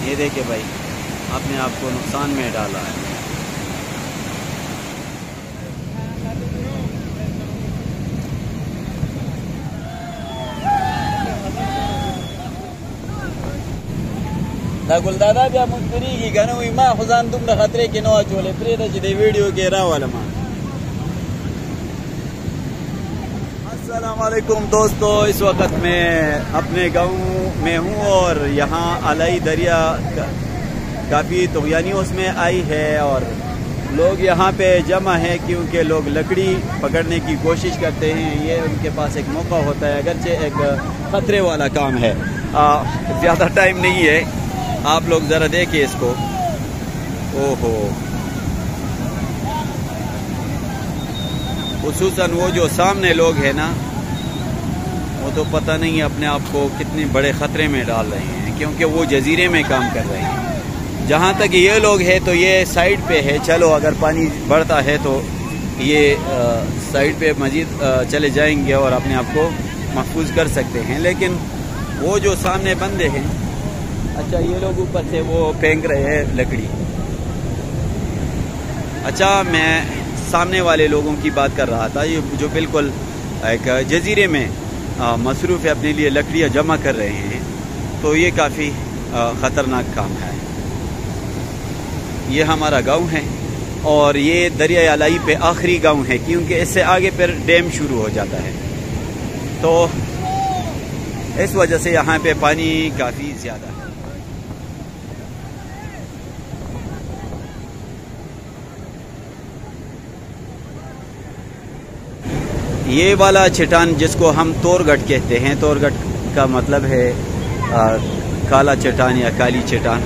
یہ دیکھیں بھائی اپنے آپ کو نقصان میں ڈالا ہے. دا ګل دادا بیا مونږ پریږي که نه وایي ما خو ځان دومره خطرې کې نه واچولی پرېږده چې دې ویډیو کې راولم. السلام علیکم دوستو، اس وقت میں اپنے گاؤں میں ہوں اور یہاں الائی دریا کافی طغیانی اس میں آئی ہے اور لوگ یہاں پہ جمع ہیں کیونکہ لوگ لکڑی پکڑنے کی کوشش کرتے ہیں. یہ ان کے پاس ایک موقع ہوتا ہے، اگرچہ ایک خطرے والا کام ہے، زیادہ ٹائم نہیں ہے. آپ لوگ ذرا دیکھیں اس کو. اوہو، خصوصاً وہ جو سامنے لوگ ہیں نا، وہ تو پتہ نہیں اپنے آپ کو کتنے بڑے خطرے میں ڈال رہے ہیں کیونکہ وہ جزیرے میں کام کر رہے ہیں. جہاں تک یہ لوگ ہیں تو یہ سائیڈ پہ ہے، چلو اگر پانی بڑھتا ہے تو یہ سائیڈ پہ مزید چلے جائیں گے اور اپنے آپ کو محفوظ کر سکتے ہیں. لیکن وہ جو سامنے بندے ہیں، اچھا یہ لوگ اوپر سے وہ پھینک رہے ہیں لکڑی. اچھا میں سامنے والے لوگوں کی بات کر رہا تھا، یہ جو بالکل ایک جزیرے میں مصروف ہے، اپنے لیے لکڑیاں جمع کر رہے ہیں، تو یہ کافی خطرناک کام ہے. یہ ہمارا گاؤں ہے اور یہ دریائے الائی پہ آخری گاؤں ہے کیونکہ اس سے آگے پھر ڈیم شروع ہو جاتا ہے، تو اس وجہ سے یہاں پہ پانی کافی زیادہ ہے. یہ والا چٹان جس کو ہم تور گٹ کہتے ہیں، تور گٹ کا مطلب ہے کالا چٹان یا کالی چٹان.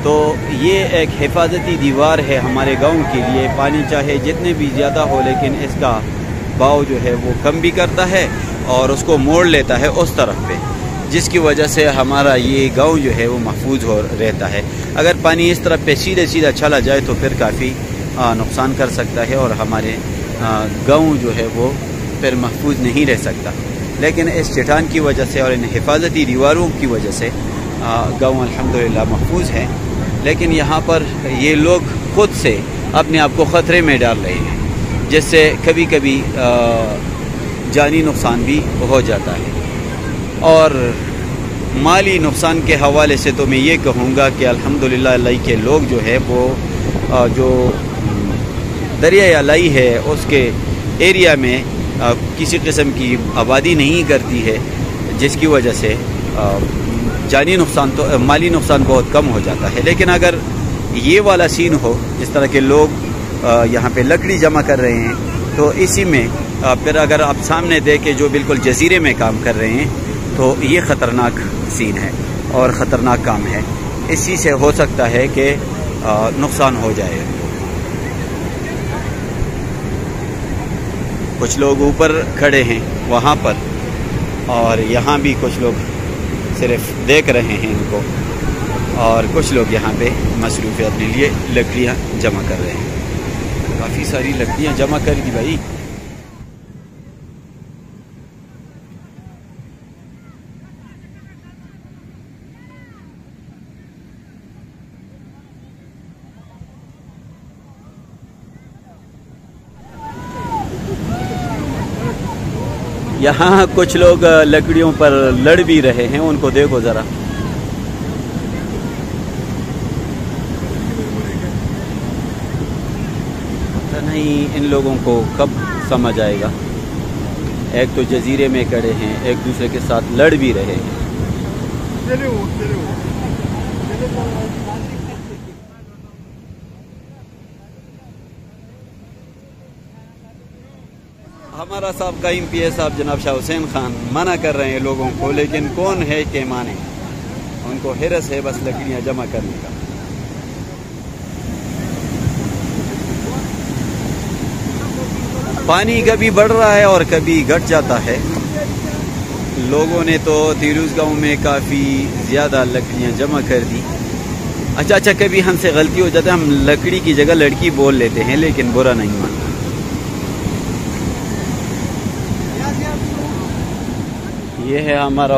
تو یہ ایک حفاظتی دیوار ہے ہمارے گاؤں کے لیے. پانی چاہے جتنے بھی زیادہ ہو لیکن اس کا بہاؤ جو ہے وہ کم بھی کرتا ہے اور اس کو موڑ لیتا ہے اس طرف پہ، جس کی وجہ سے ہمارا یہ گاؤں جو ہے وہ محفوظ ہو رہتا ہے. اگر پانی اس طرف پہ سیدھا چلا جائے تو پھر کافی نقصان کر سکتا ہے اور ہمارے گاؤں جو ہے وہ پھر محفوظ نہیں رہ سکتا. لیکن اس چٹان کی وجہ سے اور ان حفاظتی دیواروں کی وجہ سے گاؤں الحمدللہ محفوظ ہے. لیکن یہاں پر یہ لوگ خود سے اپنے آپ کو خطرے میں ڈال رہے ہیں، جس سے کبھی کبھی جانی نقصان بھی ہو جاتا ہے. اور مالی نقصان کے حوالے سے تو میں یہ کہوں گا کہ الحمدللہ الائی کے لوگ جو ہے وہ جو دریائے الائی ہے اس کے ایریا میں کسی قسم کی آبادی نہیں کرتی ہے، جس کی وجہ سے جانی نقصان تو مالی نقصان بہت کم ہو جاتا ہے. لیکن اگر یہ والا سین ہو، جس طرح کے لوگ یہاں پہ لکڑی جمع کر رہے ہیں، تو اسی میں پھر اگر آپ سامنے دیکھیں جو بالکل جزیرے میں کام کر رہے ہیں، تو یہ خطرناک سین ہے اور خطرناک کام ہے. اسی سے ہو سکتا ہے کہ نقصان ہو جائے. کچھ لوگ اوپر کھڑے ہیں وہاں پر اور یہاں بھی کچھ لوگ صرف دیکھ رہے ہیں ان کو، اور کچھ لوگ یہاں پہ مصروف ہے، اپنے لیے لکڑیاں جمع کر رہے ہیں. کافی ساری لکڑیاں جمع کر دی بھائی. یہاں کچھ لوگ لکڑیوں پر لڑ بھی رہے ہیں، ان کو دیکھو ذرا. پتہ نہیں ان لوگوں کو کب سمجھ آئے گا. ایک تو جزیرے میں کھڑے ہیں، ایک دوسرے کے ساتھ لڑ بھی رہے ہیں. ہمارا سابقہ MP صاحب جناب شاہ حسین خان منع کر رہے ہیں لوگوں کو، لیکن کون ہے کہ مانے. ان کو حرص ہے بس لکڑیاں جمع کرنے کا. پانی کبھی بڑھ رہا ہے اور کبھی گھٹ جاتا ہے. لوگوں نے تو تیروز گاؤں میں کافی زیادہ لکڑیاں جمع کر دی. اچھا کبھی ہم سے غلطی ہو جاتا ہے، ہم لکڑی کی جگہ لڑکی بول لیتے ہیں، لیکن برا نہیں مانتا. یہ ہے ہمارا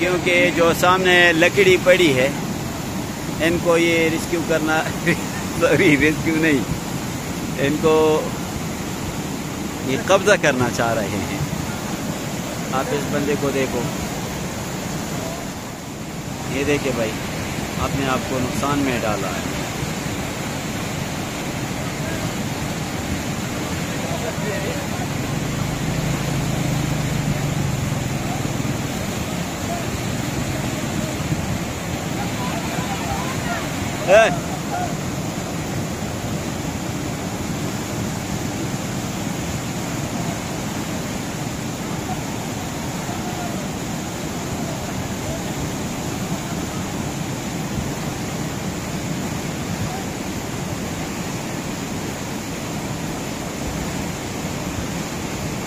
کیونکہ جو سامنے لکڑی پڑی ہے ان کو یہ ریسکیو کرنا سوری ریسکیو نہیں، ان کو یہ قبضہ کرنا چاہ رہے ہیں۔ آپ اس بندے کو دیکھو، یہ دیکھیں بھائی، اپنے آپ کو نقصان میں ڈالا ہے۔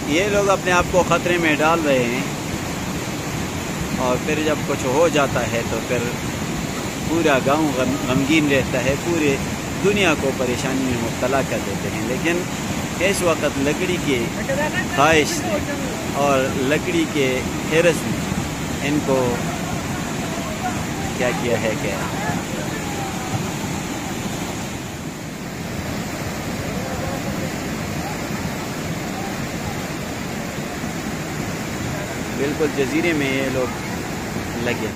یہ لوگ اپنے آپ کو خطرے میں ڈال رہے ہیں، اور پھر جب کچھ ہو جاتا ہے تو پھر پورا گاؤں غمگین رہتا ہے، پورے دنیا کو پریشانی میں مبتلا کر دیتے ہیں۔ لیکن اس وقت لکڑی کے خواہش اور لکڑی کے حرص نے ان کو کیا کیا ہے کہ بالکل جزیرے میں یہ لوگ لگے۔